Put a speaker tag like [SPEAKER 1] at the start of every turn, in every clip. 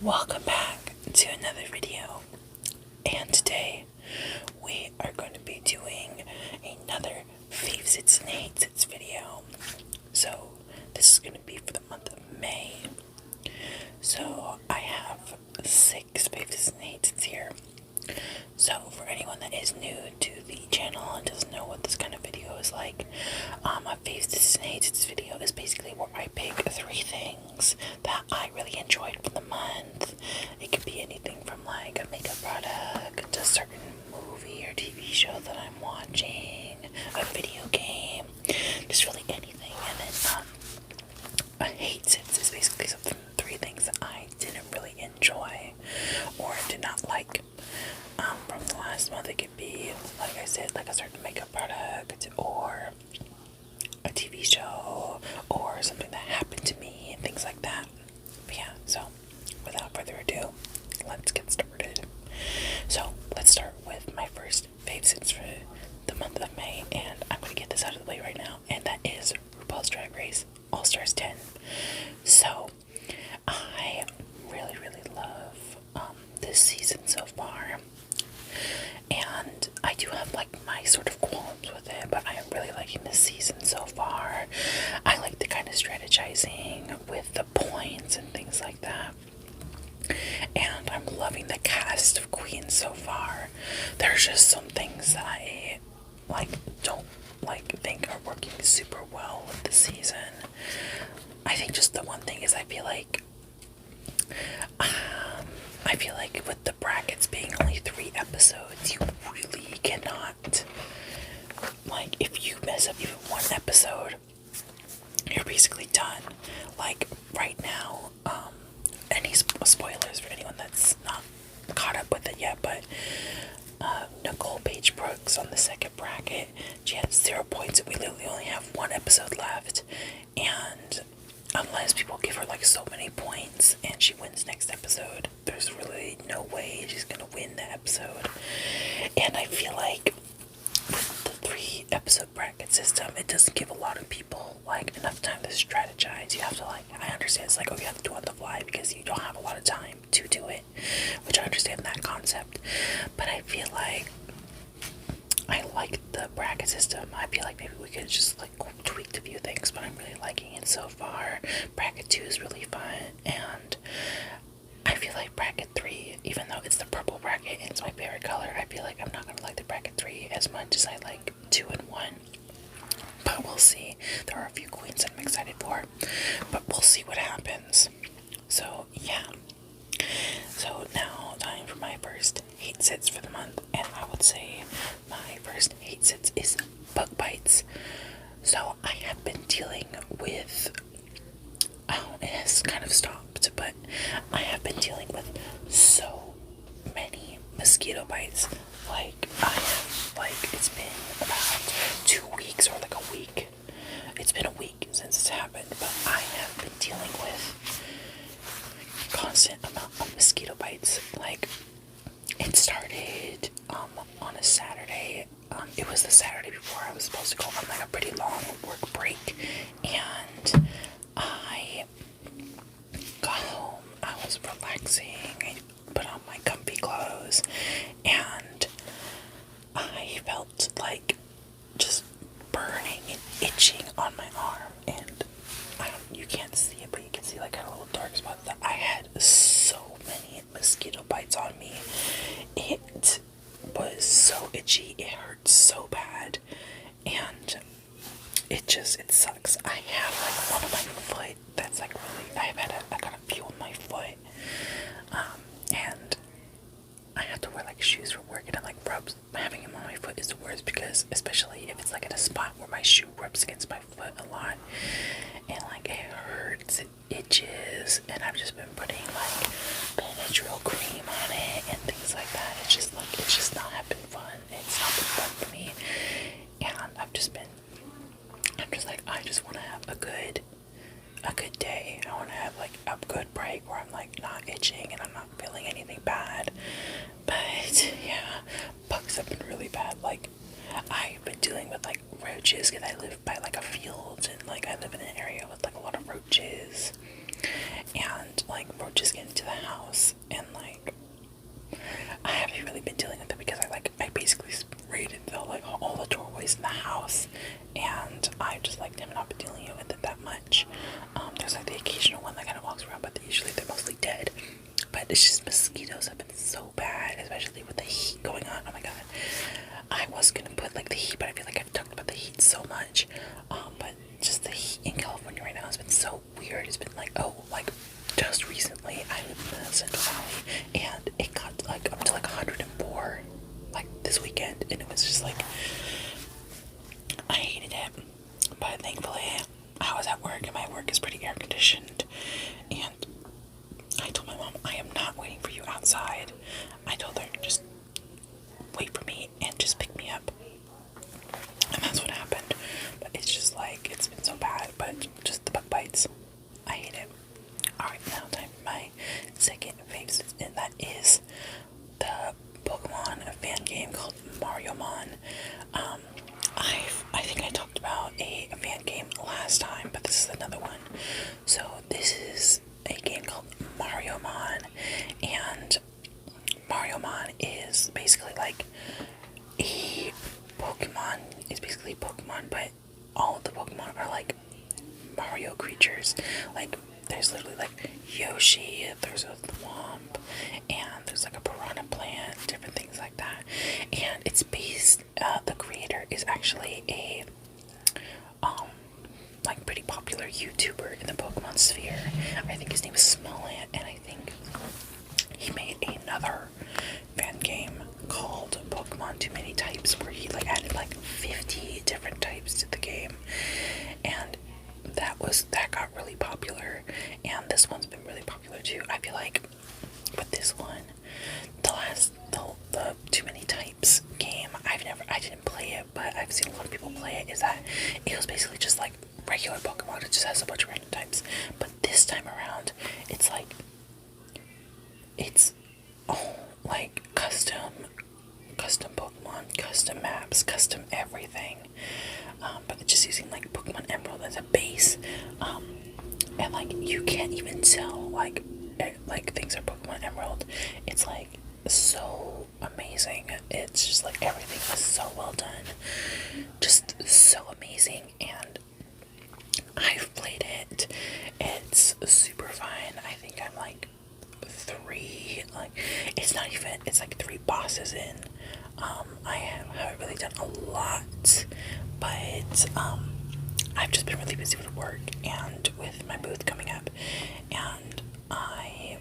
[SPEAKER 1] Welcome back to another video, and today we are going to be doing another Favs and Hates video. So this is going to be for the month of May. So I have 6 Favs and Hates here. So for anyone that is new to the channel and doesn't know what this kind of video is like, a Favs and Hates video is basically where I pick 3 things that I really enjoyed for the month. It could be anything from like a makeup product to a certain movie or TV show that I'm watching, a video game, just really anything. And then a hates it is basically something 3 things that I didn't really enjoy or did not like. From the last month, it could be, like I said, like a certain makeup product or a TV show or something that happened to me and things like that. But yeah, so without further ado, let's get started. So let's start with my first favorites for the month of May, and I'm going to get this out of the way right now, and that is RuPaul's Drag Race All Stars 10. So I really love this season so far. And I do have like my sort of qualms with it, but I am really liking this season so far. I like the kind of strategizing with the points and things like that. And I'm loving the cast of queens so far. There's just some things that I don't think are working super well with the season. I think just the one thing is I feel like with the brackets being only 3 episodes, you really cannot, like, if you mess up even 1 episode, you're basically done. Like, right now, any spoilers for anyone that's not caught up with it yet, but Nicole Paige Brooks on the 2nd bracket, she has 0 points, and we literally only have 1 episode left, and unless people give her like so many points and she wins next episode, there's really no way she's gonna win the episode. And I feel like with the 3 episode bracket system, it doesn't give a lot of people like enough time to strategize. You have to I understand it's like, oh, you have to do it on the fly because you don't have a lot of time to do it, which I understand that concept. But I feel like I like the bracket system. I feel like maybe we could just like tweak a few things, but I'm really liking it so far. Bracket 2 is really fun, and I feel like bracket 3, even though it's the purple bracket and it's my favorite color, I feel like I'm not gonna like the bracket 3 as much as I like 2 and 1. But we'll see. There are a few queens I'm excited for, but we'll see what happens. So yeah. So now time for my first hate sits for the month, and I would say my first hate sits is bug bites. So I have been dealing with, it has kind of stopped, but I have been dealing with so many mosquito bites. Like I have, it's been about 2 weeks or like a week. It's been a week since it's happened, but I have been dealing with constant amount of mosquito bites. Like, it started on a Saturday. It was the Saturday before I was supposed to go on like a pretty long work break, and I got home. I was relaxing. I put on my comfy clothes, and I felt like just burning and itching on my arm, and you can't see it, but you can see like a little dark spot that I had so many mosquito bites on me. It was so itchy, it hurt so bad, and it sucks. I have like one on my foot that's like really, I got a few on my foot, and I have to wear like shoes for work, and it like rubs. Having them on my foot is the worst because, especially if it's like in a spot where my shoe rubs against my foot a lot, and like it hurts, it itches, and I've just been putting like Benadryl cream on it and things like that. It's just not been fun. It's not been fun for me, and I'm just like, I just want to have a good day. I want to have like a good break where I'm like not itching and I'm not feeling anything bad. But yeah, bugs have been really bad. Like, I've been dealing with like roaches because I live by like a field, and like I live in an area with like a lot of roaches, and like roaches get into the house, and like I haven't really been dealing with it because I basically sprayed it though, like all the doorways in the house, and I just like have not been dealing with it that much. There's like the occasional one that kind of walks around, but usually they're mostly dead. But it's just mosquitoes have been so bad, especially with the heat going on. Oh my god. I was gonna put like the heat, but I feel like I've talked about the heat so much. But just the heat in California right now has been so weird. It's been like, just recently I live in the Central Valley, and it got like up to like 104 like this weekend, and it was just like, I hated it. But thankfully I was at work, and my work is pretty air conditioned, and I told my mom, I am not waiting for you outside. I told her, just wait for me and just pick me up. And that's what happened. But it's just like, it's been so bad, but just the bug bites. I hate it. Alright, now time for my second faves, and that is the Pokemon fan game called Mario Mon. I think I talked about a fan game last time, but this is another one. So this is a game called Mario Mon, and Mario Mon is basically like a Pokemon. It's basically Pokemon, but all of the Pokemon are like Mario creatures. Like there's literally like Yoshi, there's a Thwomp, and there's like a piranha plant, different things like that. And it's based, the creator is actually a like pretty popular YouTuber in the Pokemon sphere. I think his name is Smollett, and I think he made another fan game called Pokemon Too Many Types, where he like added like 50 different types to the game, and that got really popular. And this one's been really popular too. I feel like with this one, the Too Many Types game, I didn't play it, but I've seen a lot of people play it, is that it was basically just like regular Pokemon. It just has a bunch of random types. But this time around, it's like, it's like custom Pokemon, custom maps, custom everything. But it's just using like Pokemon Emerald as a base. And like you can't even tell like things are Pokemon Emerald. It's like so amazing. It's just like everything is so well done. Just so amazing, and I've played it. It's super fun. I think I'm like it's like 3 bosses in. I haven't really done a lot, but I've just been really busy with work and with my booth coming up, and I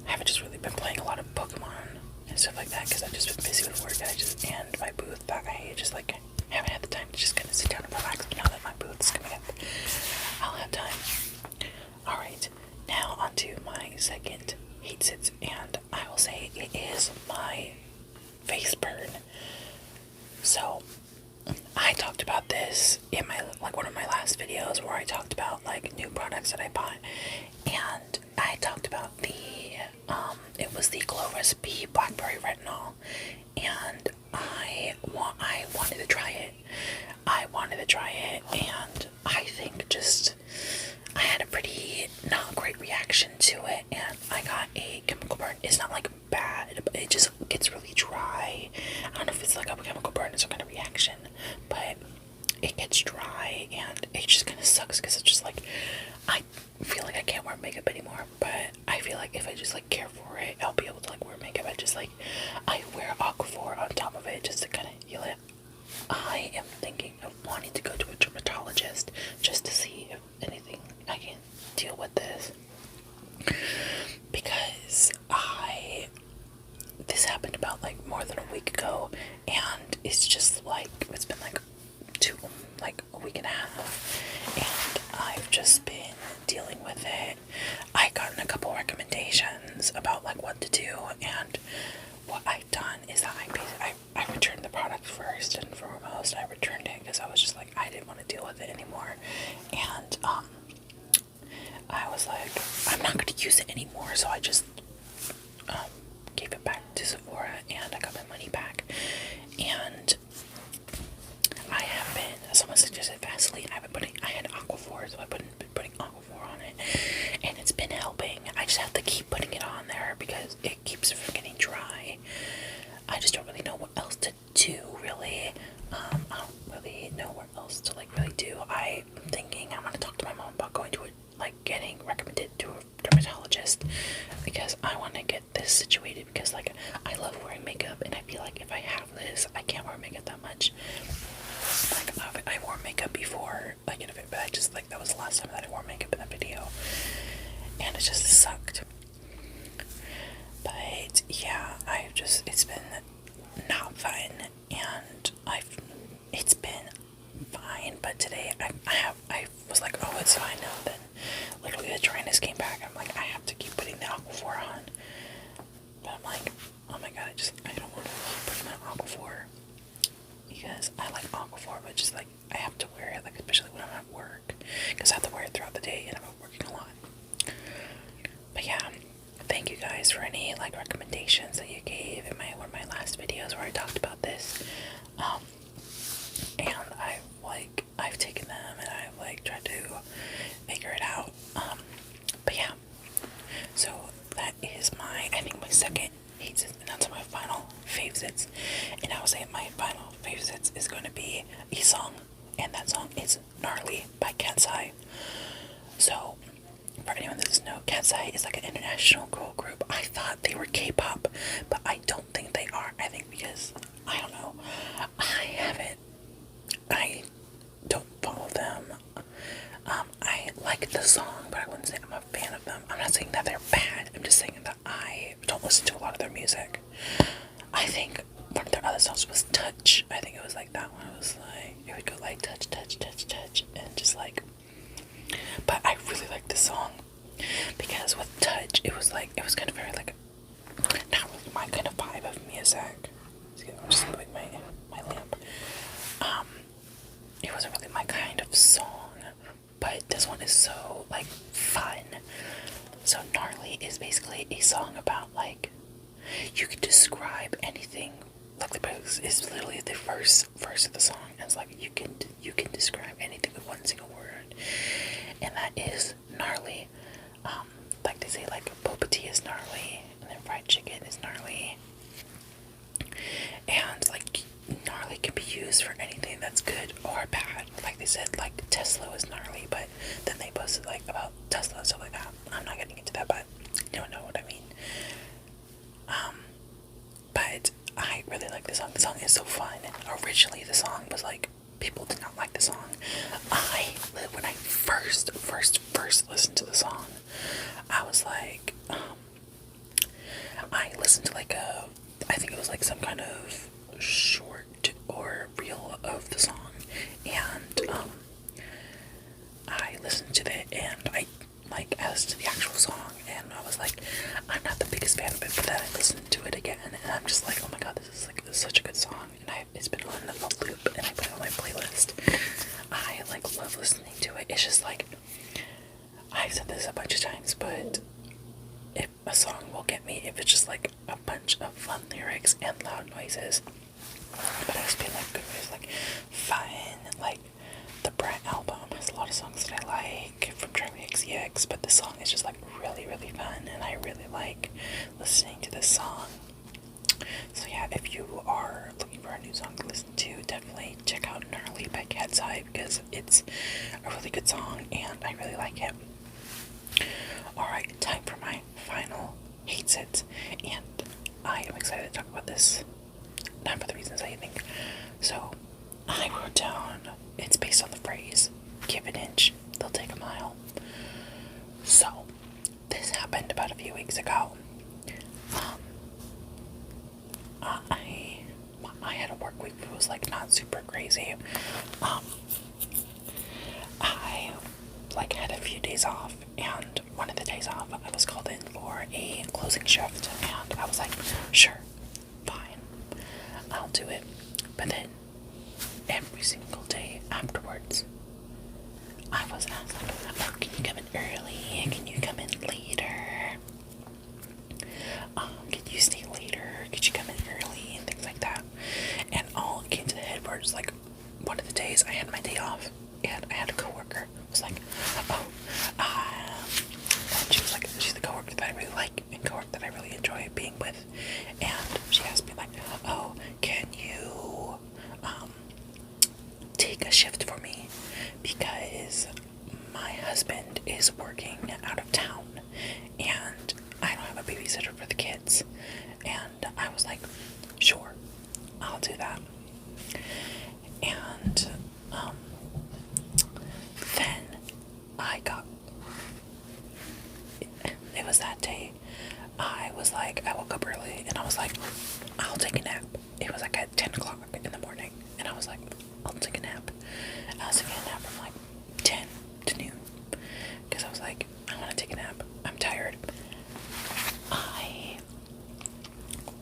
[SPEAKER 1] haven't just really been playing a lot of Pokemon and stuff like that because I've just been busy with work, and my booth, that I just like haven't had the time to just kind of sit down and relax. But now that my booth is coming up, I'll have time. Alright, now on to my second hate sits, and I will say it is my face burn. So I talked about this in my one of my last videos, where I talked about like new products that I bought, and I talked about the it was the Glow Recipe Blackberry Retinol, and I wanted to try it. And I think just I had a pretty not great reaction to it, and I got a chemical burn. It's not like bad, but it just gets really dry. I don't know if it's like a chemical burn or some kind of reaction, but it gets dry, and it just kind of sucks because it's just like, I feel like I can't wear makeup anymore, but I feel like if I just like care for it, I'll be able to like wear makeup. I wear Aquaphor on top of it just to kind of heal it. I am thinking of wanting to go to a dermatologist just to see if anything I can deal with this, because this happened about like more than a week ago, and it's just like, it's been like a week and a half, and I've just been dealing with it. I gotten a couple recommendations about like what to do, and what I've done is that I returned the product first and foremost. I returned it because I was just like, I didn't want to deal with it anymore, and I was like, I'm not going to use it anymore, so I just gave it back to Sephora, and I got my money back. And someone suggested Vaseline. I had Aquaphor, so I've been putting Aquaphor on it, and motivated because like I love wearing makeup, and I feel like if I have this, I can't wear makeup that much. Like I wore makeup before, like in a bit, but I just like that was the last time that I wore makeup in that video, and it just sucked. But yeah, it's been not fun, and it's been fine. But today I was like, oh, it's fine now. Then literally the dryness came back. I'm like, I have to keep putting the Aquaphor on. But I'm like, oh my god, I don't want to keep putting on Aquaphor because I like Aquaphor, but just like I have to wear it, like especially when I'm at work, because I have to wear it throughout the day and I'm working a lot. But yeah, thank you guys for any like recommendations that you gave in one of my last videos where I talked about this. And I've taken them and I've like tried to figure it out. But yeah, so that is I think my second hates it, and that's my final favorites. And I would say my final favorites is going to be a song, and that song is Gnarly by Kansai. So for anyone that doesn't know, Kansai is like an international girl group. I thought they were K-pop, but I don't think they are. I think because, I don't know, I don't follow them. I like the song, but I wouldn't say I'm a fan of them. I'm not saying that they're bad, I'm just saying that I don't listen to a lot of their music. I think one of their other songs was Touch. I think it was like that one. It was like, it would go like touch, touch, touch, touch, and just like, but I really like this song, because with Touch, it was kind of very like, not really my kind of vibe of music. I'm just moving my lamp. It wasn't really my kind of song, but this one is so like fun. So Gnarly is basically a song about like, you can describe anything. Like the verse is literally the first verse of the song, and it's like you can describe anything with one single word, and that is gnarly. Like they say, like boba tea is gnarly, and then fried chicken is gnarly, and like gnarly can be used for anything that's good or bad. Like they said, like Tesla was gnarly, but then they posted like about Tesla and stuff like that. I'm not getting into that, but you don't know what I mean. But I really like the song. The song is so fun. Originally, the song was like, people did not like the song. When I first listened to the song, I was like, I listened to like I think it was like some kind of short or reel of the song, and I listened to it, and I listened to the actual song, and I was like, I'm not the biggest fan of it, but then I listened to it again, and I'm just like, oh my god, this is such a good song, and it's been on a loop, and I put it on my playlist. I like love listening to it. It's just like, I've said this a bunch of times, but if a song will get me if it's just like a bunch of fun lyrics and loud noises. But it has been like good ways, like fun, like the Brat album has a lot of songs that I like from Charlie XCX, but this song is just like really, really fun, and I really like listening to this song. So yeah, if you are looking for a new song to listen to, definitely check out Gnarly by Cat's Eye, because it's a really good song and I really like it. Alright, time for my final hates it, and I am excited to talk about this, not for the reasons that you think. So, I wrote down, it's based on the phrase, give an inch, they'll take a mile. So, this happened about a few weeks ago. I had a work week that was like not super crazy. I like had a few days off, and one of the days off I was called in for a closing shift, and I was like, sure, fine, I'll do it. But then every single day afterwards, I was asked like, oh, can you come in early? Can you come in later? Could you stay later? Could you come in early? And things like that. And all it came to the head were just like, one of the days I had my day off, and I had a coworker who was like, oh, and she was like, she's the coworker that I really like and coworker that I really enjoy being with, and she asked me like, oh, can you take a shift for me, because my husband is working out of town and I don't have a babysitter for the kids, was that day. I woke up early and I was like, I'll take a nap. It was like at 10 o'clock in the morning, and I was like, I'll take a nap. I was taking a nap from like 10 to noon because I was like, I want to take a nap. I'm tired. I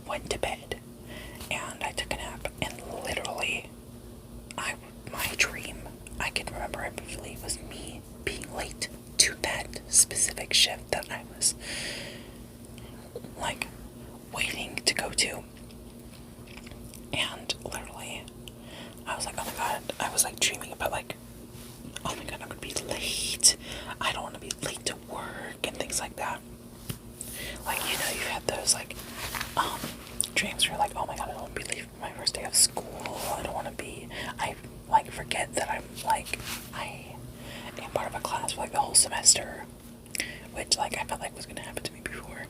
[SPEAKER 1] went to bed and I took a nap, and literally, my dream, I can remember it vividly, was me being late to that specific shift that I was like waiting to go to. And literally, I was like, oh my god, I was like dreaming about like, oh my god, I'm gonna be late. I don't want to be late to work and things like that. Like, you know, you had those like dreams where you're like, oh my god, I don't want to be late for my first day of school. I don't want to be, I like forget that I am part of a class for like the whole semester, which like I felt like was gonna happen to me before.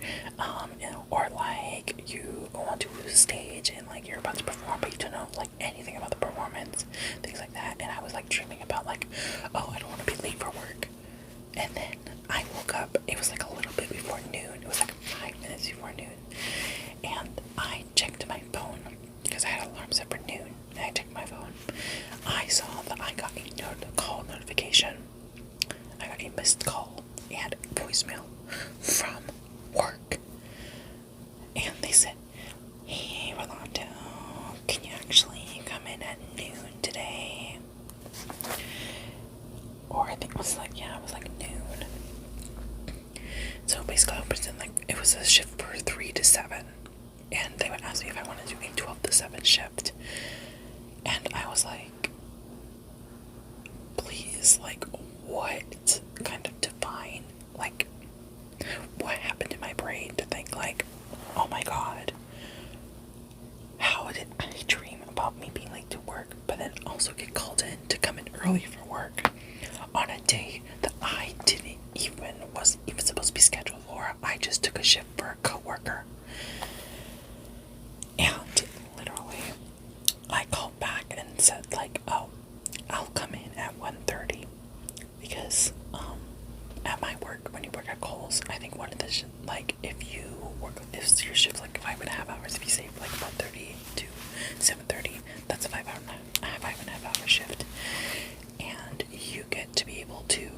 [SPEAKER 1] You know, or like you go onto a stage and like you're about to perform, but you don't know like anything about the performance, things like that. And I was like dreaming about like, oh, I don't want to be late for work. And then I woke up. It was like a little bit before noon. It was like 5 minutes before noon, and I checked my phone because I had an alarm set for noon. And I checked my phone. I saw that I got a call notification. I got a missed call and voicemail from work. And they said, hey, Rolando, can you actually come in at noon today? Or I think it was like, yeah, it was like noon. So basically I was pretend like it was a shift for 3 to 7. And they would ask me if I wanted to do a 12 to 7 shift. And I was like, please, like, what kind of divine, like, what happened in my brain to think, like, oh my god, how did I dream about me being late to work, but then also get called in to come in early for work on a day that I wasn't even supposed to be scheduled for. I just took a shift for a coworker. And literally, I called back and said, like, oh, I'll come in at 1:30 because, at my work, when you work at Kohl's, I think one of the, like, if your shift's like 5.5 hours, if you say like 1:30 to 7:30, that's a 5.5 hour shift. And you get to be able to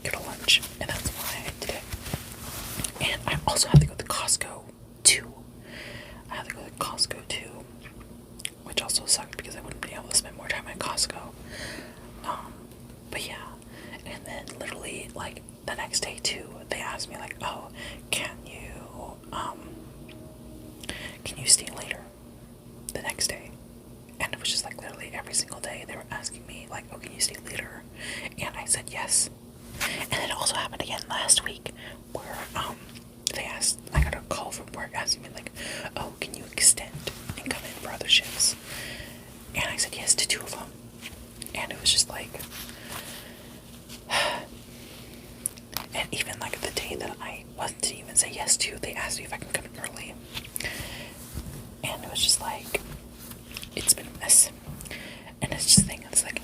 [SPEAKER 1] get a lunch, and that's why I did it. And I also had to go to Costco too. Which also sucked because I wouldn't be able to spend more time at Costco. But yeah, and then literally like the next day too, they asked me like, oh, can you stay later the next day? And it was just like literally every single day they were asking me like, oh, can you stay later? And I said yes. And it also happened again last week where I got a call from work asking me like, oh, can you extend and come in for other shifts? And I said yes to 2 of them. And it was just like, and even like the day that I didn't even say yes to, they asked me if I can come in early. And it was just like, it's been a mess. And it's just the thing, it's like,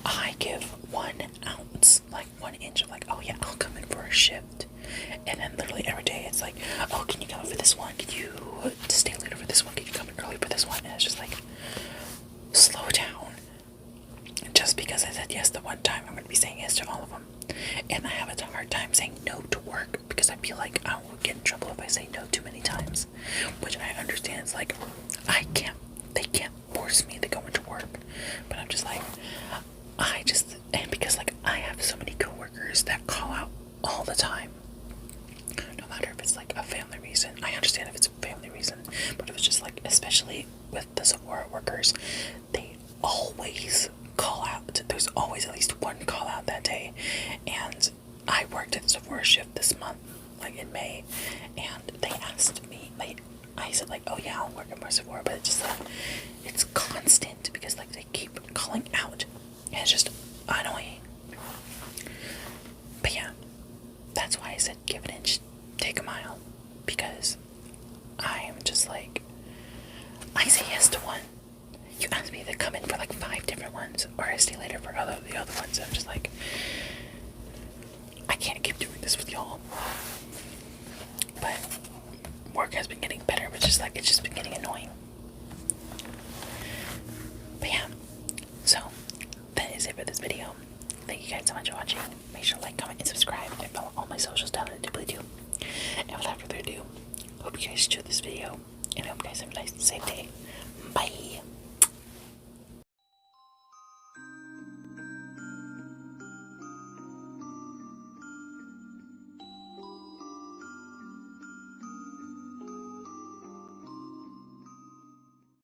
[SPEAKER 1] I give 1 ounce, like 1 inch of like, oh yeah, I'll come in for a shift. And then literally every day it's like, oh, can you come in for this one? Can you stay later for this one? Can you come in early for this one? And it's just like, slow down. Just because I said yes the one time, I'm going to be saying yes to all of them. And I have a hard time saying no to work because I feel like I will get in trouble if I say no too many times. Which I understand. It's like, they can't force me to go into work. But I'm just like, and because like I have so many coworkers that call out all the time. No matter if it's like a family reason. I understand if it's a family reason. But if it's just like, especially with the Sephora workers, they always call out. There's always at least one call out that day. And I worked at the Sephora shift this month, like in May, and they asked me, like, I said like, oh yeah, I'll work at more Sephora, but it's just like, it's constant because like they keep calling out, and it's just annoying. But yeah, that's why I said give an inch, take a mile, because I am just like, I say yes to one. You ask me to come in for like 5 different ones, or I stay later for the other ones. I'm just like, I can't keep doing this with y'all. you guys enjoyed this video, and I hope you guys have a nice, safe day